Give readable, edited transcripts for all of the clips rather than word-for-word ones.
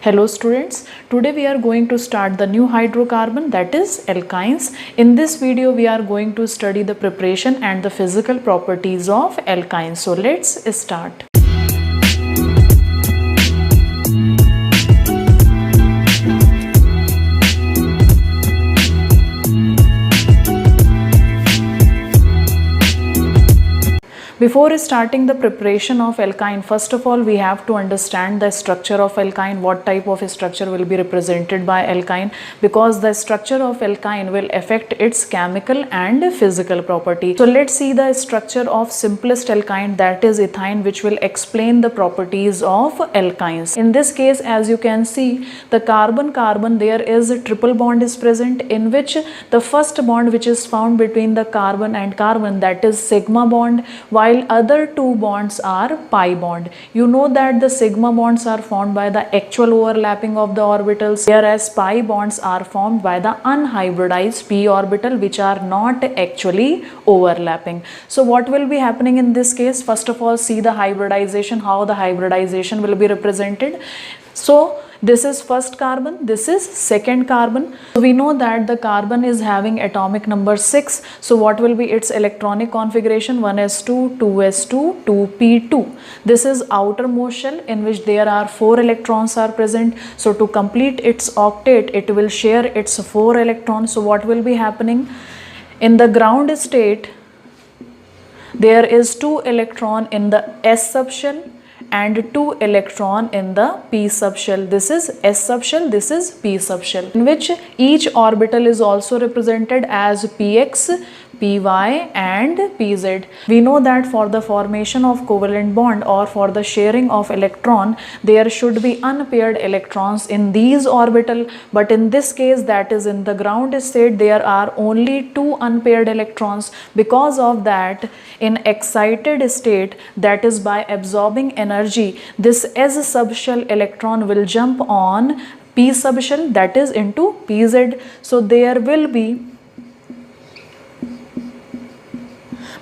Hello students, today we are going to start the new hydrocarbon, that is alkynes. In this video we are going to study the preparation and the physical properties of alkynes. So let's start. Before starting the preparation of alkyne, first of all we have to understand the structure of alkyne, what type of structure will be represented by alkyne, because the structure of alkyne will affect its chemical and physical property. So let's see the structure of simplest alkyne, that is ethyne, which will explain the properties of alkynes. In this case, as you can see, the carbon there is a triple bond is present, in which the first bond which is found between the carbon and carbon, that is sigma bond, while other two bonds are pi bond. You know that the sigma bonds are formed by the actual overlapping of the orbitals, whereas pi bonds are formed by the unhybridized p orbital, which are not actually overlapping. So what will be happening in this case? First of all, see the hybridization, how the hybridization will be represented. So this is first carbon, this is second carbon. We know that the carbon is having atomic number 6. So what will be its electronic configuration? 1s2, 2s2, 2p2. This is outermost shell in which there are 4 electrons are present. So to complete its octet, it will share its 4 electrons. So what will be happening? In the ground state, there is 2 electron in the s subshell and 2 electron in the p subshell. This is s subshell, this is p subshell, in which each orbital is also represented as px, py and pz. We know that for the formation of covalent bond or for the sharing of electron, there should be unpaired electrons in these orbital, but in this case, that is in the ground state, there are only 2 unpaired electrons. Because of that, in excited state, that is by absorbing energy, this s subshell electron will jump on p subshell, that is into pz. So there will be,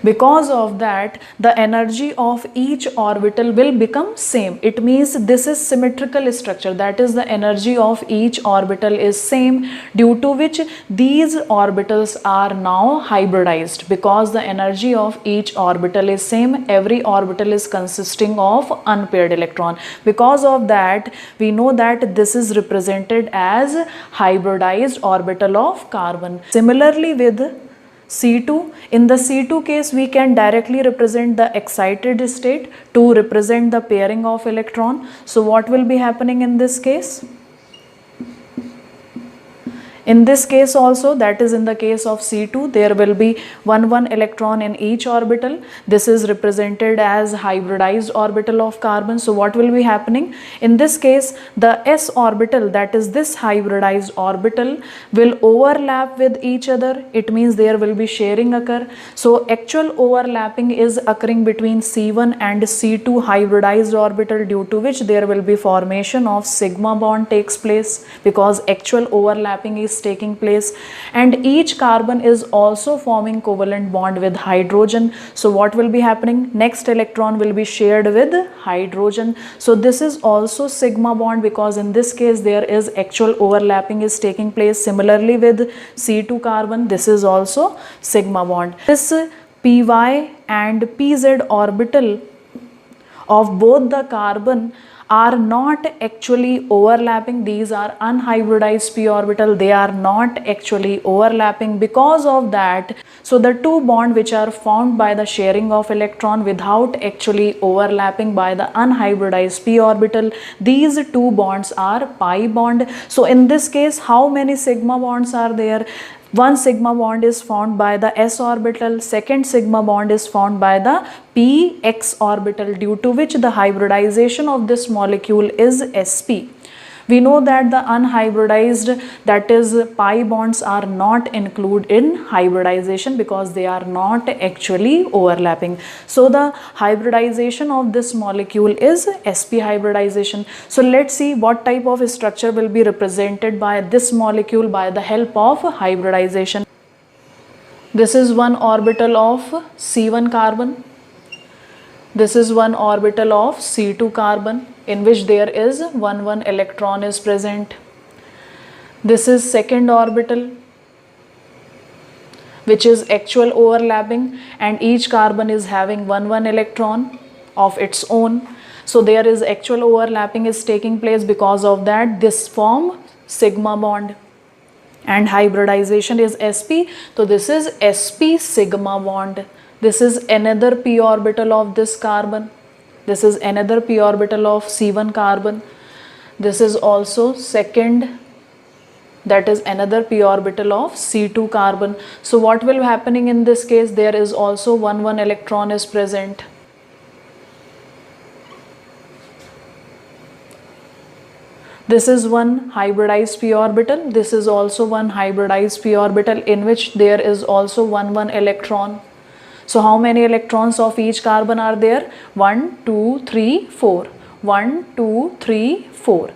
because of that, the energy of each orbital will become same. It means this is symmetrical structure, that is the energy of each orbital is same, due to which these orbitals are now hybridized. Because the energy of each orbital is same, every orbital is consisting of unpaired electron. Because of that, we know that this is represented as hybridized orbital of carbon. Similarly with C2, in the C2 case, we can directly represent the excited state to represent the pairing of electron. So what will be happening in this case? In this case also, that is in the case of C2, there will be 1 electron in each orbital. This is represented as hybridized orbital of carbon. So what will be happening? In this case, the s orbital, that is this hybridized orbital, will overlap with each other. It means there will be sharing occur. So actual overlapping is occurring between C1 and C2 hybridized orbital, due to which there will be formation of sigma bond takes place, because actual overlapping is taking place, and each carbon is also forming covalent bond with hydrogen. So what will be happening? Next electron will be shared with hydrogen. So this is also sigma bond, because in this case there is actual overlapping is taking place. Similarly with C2 carbon, this is also sigma bond. This py and pz orbital of both the carbon are not actually overlapping. These are unhybridized p orbital, they are not actually overlapping. Because of that, so the 2 bonds which are formed by the sharing of electron without actually overlapping by the unhybridized p orbital, these 2 bonds are pi bond. So in this case, how many sigma bonds are there? 1 sigma bond is formed by the s orbital, second sigma bond is formed by the px orbital, due to which the hybridization of this molecule is sp. We know that the unhybridized, that is pi bonds, are not included in hybridization because they are not actually overlapping. So the hybridization of this molecule is sp hybridization. So let's see what type of structure will be represented by this molecule by the help of hybridization. This is one orbital of C1 carbon. This is one orbital of C2 carbon in which there is 1 electron is present. This is second orbital, which is actual overlapping, and each carbon is having 1 electron of its own. So there is actual overlapping is taking place. Because of that, this form sigma bond, and hybridization is sp. So this is sp sigma bond. This is another p orbital of this carbon. This is another p orbital of C1 carbon. This is also second, that is another p orbital of C2 carbon. So what will be happening in this case? There is also 1 electron is present. This is one hybridized p orbital. This is also one hybridized p orbital in which there is also 1 electron. So how many electrons of each carbon are there? 1, 2, 3, 4. 1, 2, 3, 4.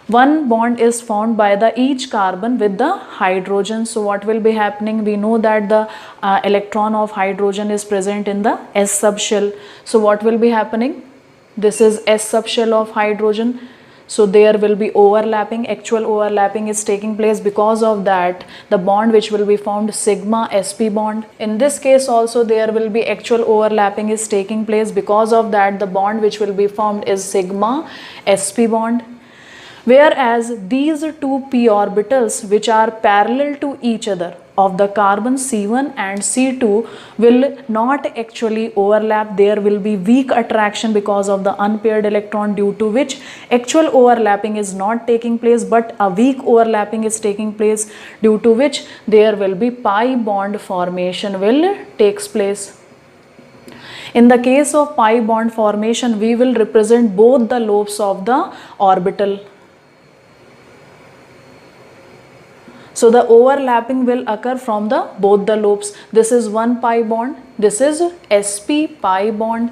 One bond is formed by the each carbon with the hydrogen. So what will be happening? We know that the electron of hydrogen is present in the S subshell. So what will be happening? This is S subshell of hydrogen. So there will be overlapping, actual overlapping is taking place. Because of that, the bond which will be formed sigma sp bond. In this case also there will be actual overlapping is taking place. Because of that, the bond which will be formed is sigma sp bond. Whereas these two p orbitals which are parallel to each other of the carbon C1 and C2 will not actually overlap. There will be weak attraction because of the unpaired electron, due to which actual overlapping is not taking place, but a weak overlapping is taking place, due to which there will be pi bond formation will takes place. In the case of pi bond formation, we will represent both the lobes of the orbital. So the overlapping will occur from the both the lobes. This is one pi bond. This is sp pi bond.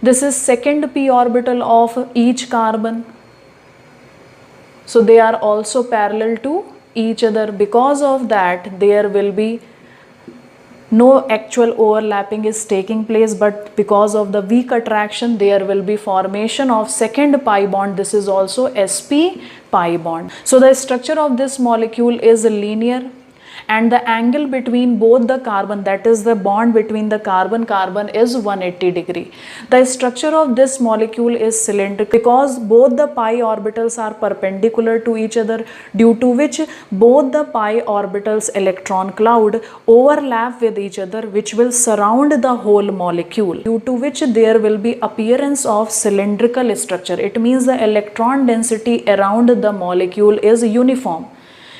This is second p orbital of each carbon. So they are also parallel to each other. Because of that, there will be no actual overlapping is taking place, but because of the weak attraction, there will be formation of second pi bond. This is also sp pi bond. So the structure of this molecule is linear, and the angle between both the carbon, that is the bond between the carbon is 180 degree. The structure of this molecule is cylindrical because both the pi orbitals are perpendicular to each other, due to which both the pi orbitals electron cloud overlap with each other, which will surround the whole molecule, due to which there will be appearance of cylindrical structure. It means the electron density around the molecule is uniform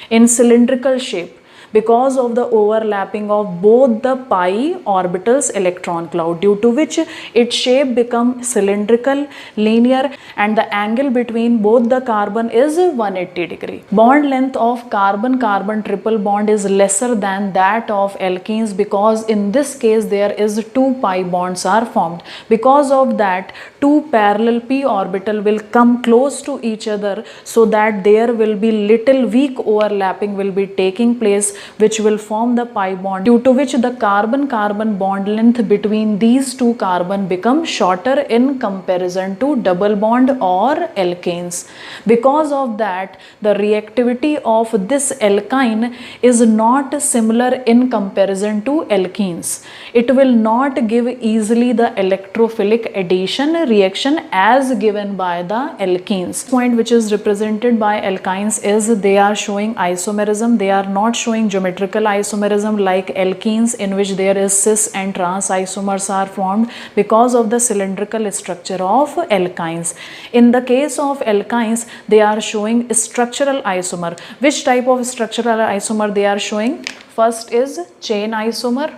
in cylindrical shape, because of the overlapping of both the pi orbitals electron cloud, due to which its shape become cylindrical, linear, and the angle between both the carbon is 180 degree. Bond length of carbon-carbon triple bond is lesser than that of alkenes, because in this case there is two pi bonds are formed. Because of that, two parallel p orbital will come close to each other, so that there will be little weak overlapping will be taking place, which will form the pi bond, due to which the carbon-carbon bond length between these two carbon become shorter in comparison to double bond or alkanes. Because of that, the reactivity of this alkyne is not similar in comparison to alkenes. It will not give easily the electrophilic addition reaction as given by the alkenes. Point which is represented by alkynes is they are showing isomerism. They are not showing geometrical isomerism like alkenes, in which there is cis and trans isomers are formed because of the cylindrical structure of alkynes. In the case of alkynes, they are showing structural isomer. Which type of structural isomer they are showing? First is chain isomer.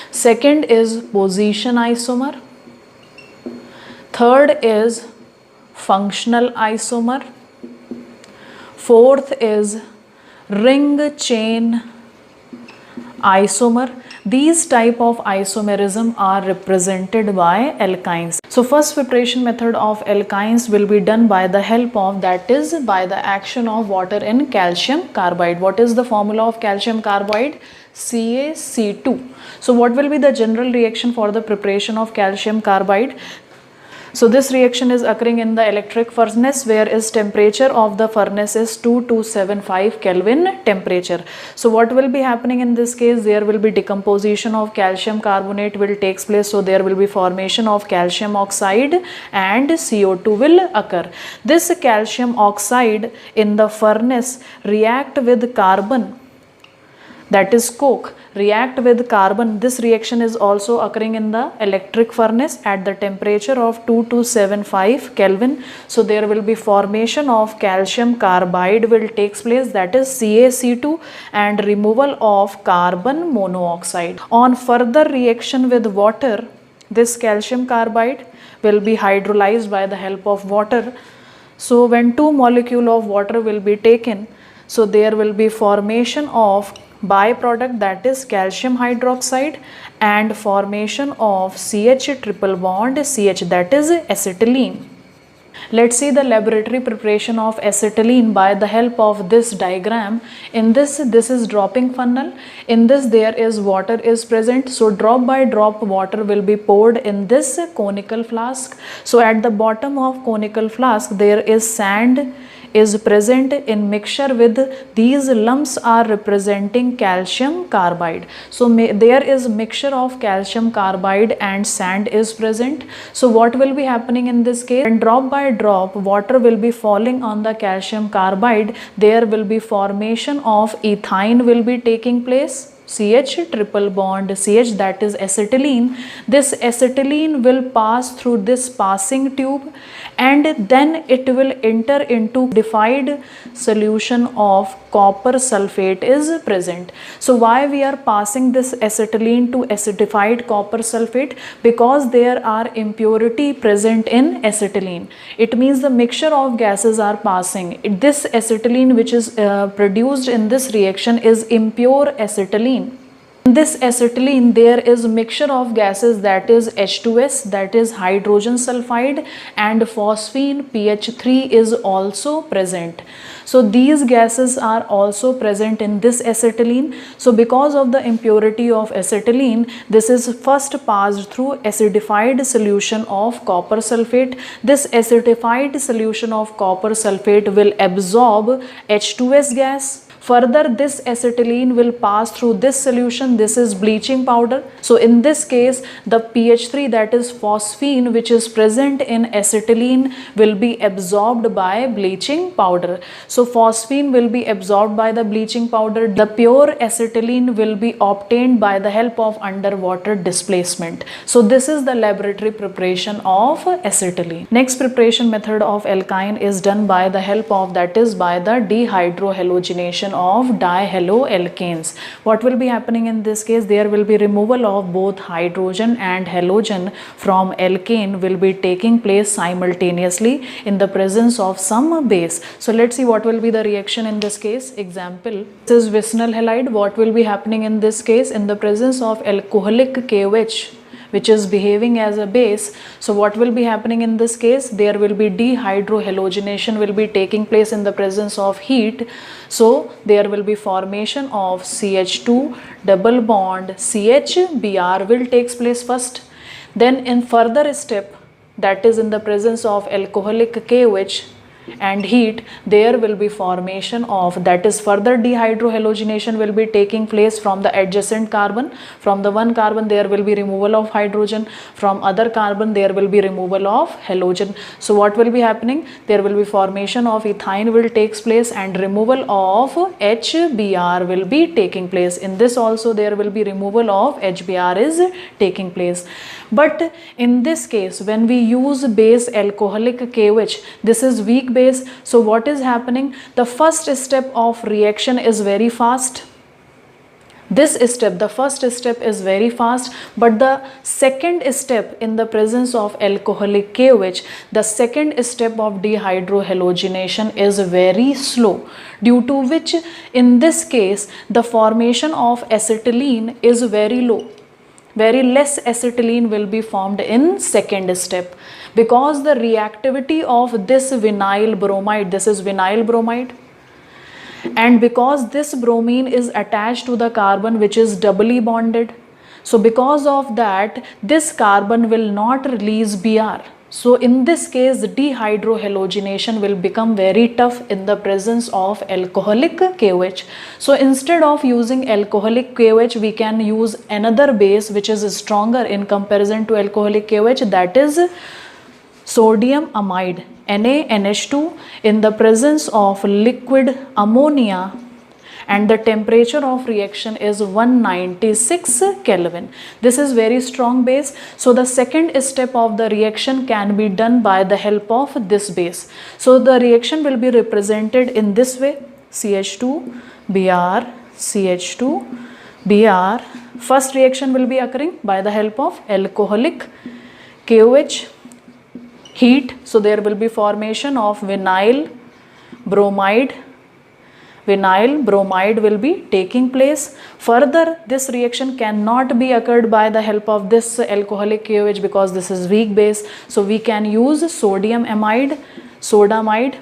Second is position isomer. Third is functional isomer. Fourth is ring chain isomer. These type of isomerism are represented by alkynes. So first preparation method of alkynes will be done by the help of, that is by the action of water in calcium carbide. What is the formula of calcium carbide? CaC2. So what will be the general reaction for the preparation of calcium carbide? So this reaction is occurring in the electric furnace, where is temperature of the furnace is 2275 Kelvin temperature. So what will be happening in this case? There will be decomposition of calcium carbonate will takes place. So there will be formation of calcium oxide and CO2 will occur. This calcium oxide in the furnace react with carbon, that is coke, react with carbon. This reaction is also occurring in the electric furnace at the temperature of 2275 Kelvin. So there will be formation of calcium carbide will takes place, that is CaC2, and removal of carbon monoxide. On further reaction with water, this calcium carbide will be hydrolyzed by the help of water. So when 2 molecules of water will be taken, so there will be formation of byproduct, that is calcium hydroxide, and formation of CH triple bond CH, that is acetylene. Let's see the laboratory preparation of acetylene by the help of this diagram. In this is dropping funnel. In this there is water is present. So drop by drop water will be poured in this conical flask. So at the bottom of conical flask there is sand is present in mixture with these lumps are representing calcium carbide. So there is mixture of calcium carbide and sand is present. So what will be happening in this case? When drop by drop water will be falling on the calcium carbide, there will be formation of ethine will be taking place. CH triple bond CH, that is acetylene. This acetylene will pass through this passing tube and then it will enter into acidified solution of copper sulfate is present. So why we are passing this acetylene to acidified copper sulfate? Because there are impurity present in acetylene. It means the mixture of gases are passing. This acetylene which is produced in this reaction is impure acetylene. In this acetylene there is mixture of gases, that is H2S, that is hydrogen sulfide, and phosphine PH3 is also present. So these gases are also present in this acetylene. So because of the impurity of acetylene, this is first passed through acidified solution of copper sulfate. This acidified solution of copper sulfate will absorb H2S gas. Further, this acetylene will pass through this solution. This is bleaching powder. So in this case, the PH3, that is phosphine, which is present in acetylene, will be absorbed by bleaching powder. So phosphine will be absorbed by the bleaching powder. The pure acetylene will be obtained by the help of underwater displacement. So this is the laboratory preparation of acetylene. Next preparation method of alkyne is done by the help of, that is by the dehydrohalogenation of dihaloalkanes. What will be happening in this case? There will be removal of both hydrogen and halogen from alkane will be taking place simultaneously in the presence of some base. So let's see what will be the reaction in this case. Example, this is vicinal halide. What will be happening in this case? In the presence of alcoholic KOH, which is behaving as a base. So what will be happening in this case? There will be dehydrohalogenation will be taking place in the presence of heat. So there will be formation of CH2 double bond CH Br will takes place first. Then in further step, that is in the presence of alcoholic KOH and heat, there will be formation of, that is further dehydrohalogenation will be taking place from the adjacent carbon. From the one carbon there will be removal of hydrogen, from other carbon there will be removal of halogen. So what will be happening? There will be formation of ethine will takes place and removal of HBr will be taking place. In this also there will be removal of HBr is taking place. But in this case, when we use base alcoholic KOH, this is weak base. So what is happening? The first step of reaction is very fast. This step, the first step is very fast, but the second step in the presence of alcoholic KOH, the second step of dehydrohalogenation is very slow, due to which in this case the formation of acetylene is very low. Very less acetylene will be formed in second step, because the reactivity of this vinyl bromide, this is vinyl bromide, and because this bromine is attached to the carbon which is doubly bonded, so because of that this carbon will not release Br. So in this case dehydrohalogenation will become very tough in the presence of alcoholic KOH. So instead of using alcoholic KOH, we can use another base which is stronger in comparison to alcoholic KOH, that is sodium amide, NaNH2, in the presence of liquid ammonia, and the temperature of reaction is 196 Kelvin. This is very strong base. So the second step of the reaction can be done by the help of this base. So the reaction will be represented in this way: CH2 Br, CH2 Br. First reaction will be occurring by the help of alcoholic KOH, heat, so there will be formation of vinyl bromide. Vinyl bromide will be taking place. Further, this reaction cannot be occurred by the help of this alcoholic KOH because this is weak base. So we can use sodium amide, sodamide.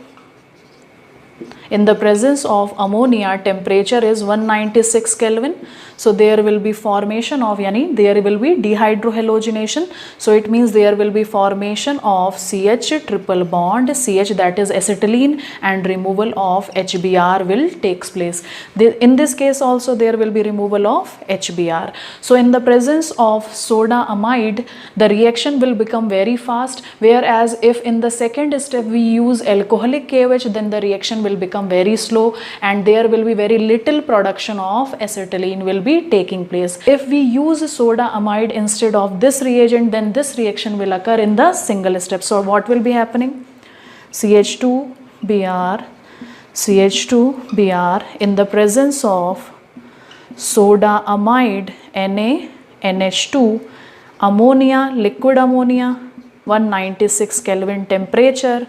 In the presence of ammonia, temperature is 196 Kelvin. So there will be formation of, there will be dehydrohalogenation. So it means there will be formation of CH triple bond, CH, that is acetylene, and removal of HBr will takes place. In this case also there will be removal of HBr. So in the presence of soda amide, the reaction will become very fast, whereas if in the second step we use alcoholic KOH, then the reaction will become very slow and there will be very little production of acetylene will be taking place. If we use soda amide instead of this reagent, then this reaction will occur in the single step. So what will be happening? CH2 Br, CH2 Br in the presence of soda amide, NaNH2, ammonia, liquid ammonia, 196 Kelvin temperature,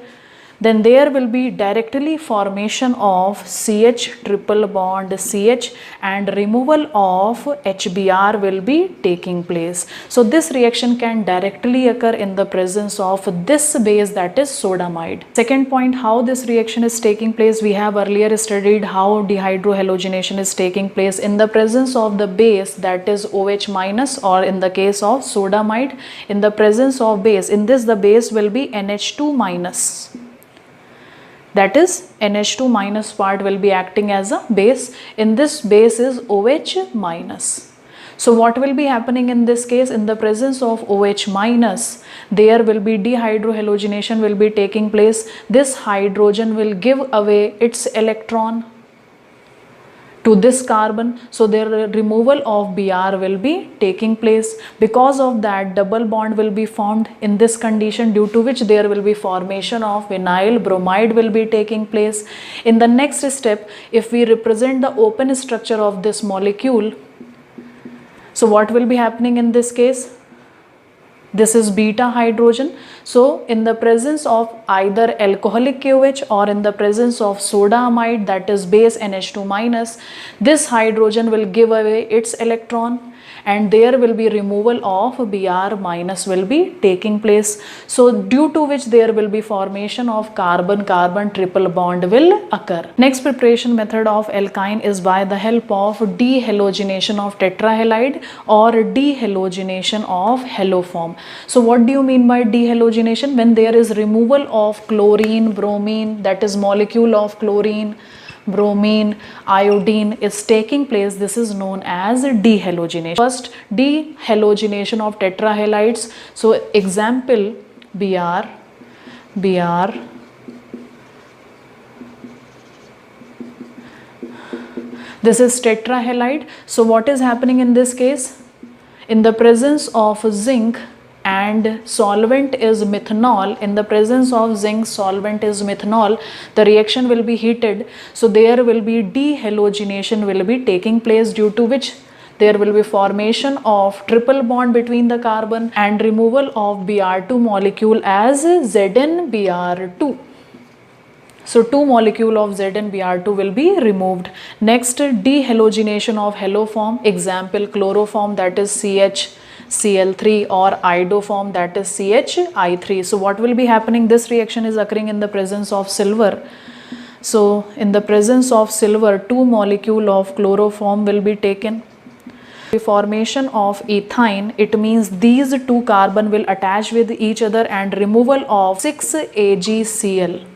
then there will be directly formation of CH triple bond CH and removal of HBr will be taking place. So this reaction can directly occur in the presence of this base, that is sodamide. Second point, how this reaction is taking place, we have earlier studied how dehydrohalogenation is taking place in the presence of the base, that is OH minus, or in the case of sodamide, in the presence of base. In this the base will be NH2 minus. That is NH2 minus part will be acting as a base. In this base is OH minus. So what will be happening in this case? In the presence of OH minus, there will be dehydrohalogenation will be taking place. This hydrogen will give away its electron to this carbon, so the removal of Br will be taking place. Because of that, double bond will be formed in this condition, due to which there will be formation of vinyl bromide will be taking place. In the next step, if we represent the open structure of this molecule, so what will be happening in this case? This is beta hydrogen. So in the presence of either alcoholic KOH or in the presence of soda amide, that is base NH2 minus, this hydrogen will give away its electron and there will be removal of Br minus will be taking place. So due to which there will be formation of carbon-carbon triple bond will occur. Next preparation method of alkyne is by the help of dehalogenation of tetrahalide or dehalogenation of haloform. So what do you mean by dehalogenation? When there is removal of chlorine, bromine, that is molecule of chlorine, bromine, iodine is taking place, this is known as dehalogenation. First, dehalogenation of tetrahalides. So example, Br, this is tetrahalide. So what is happening in this case? In the presence of zinc and solvent is methanol, in the presence of zinc solvent is methanol, the reaction will be heated. So there will be dehalogenation will be taking place, due to which there will be formation of triple bond between the carbon and removal of Br2 molecule as ZnBr2. So 2 molecule of ZnBr2 will be removed. Next, dehalogenation of haloform, example chloroform, that is CHCl3, or iodoform, that is CHI3. So what will be happening? This reaction is occurring in the presence of silver. So in the presence of silver, 2 molecule of chloroform will be taken. The formation of ethyne, it means these two carbon will attach with each other and removal of 6 AgCl.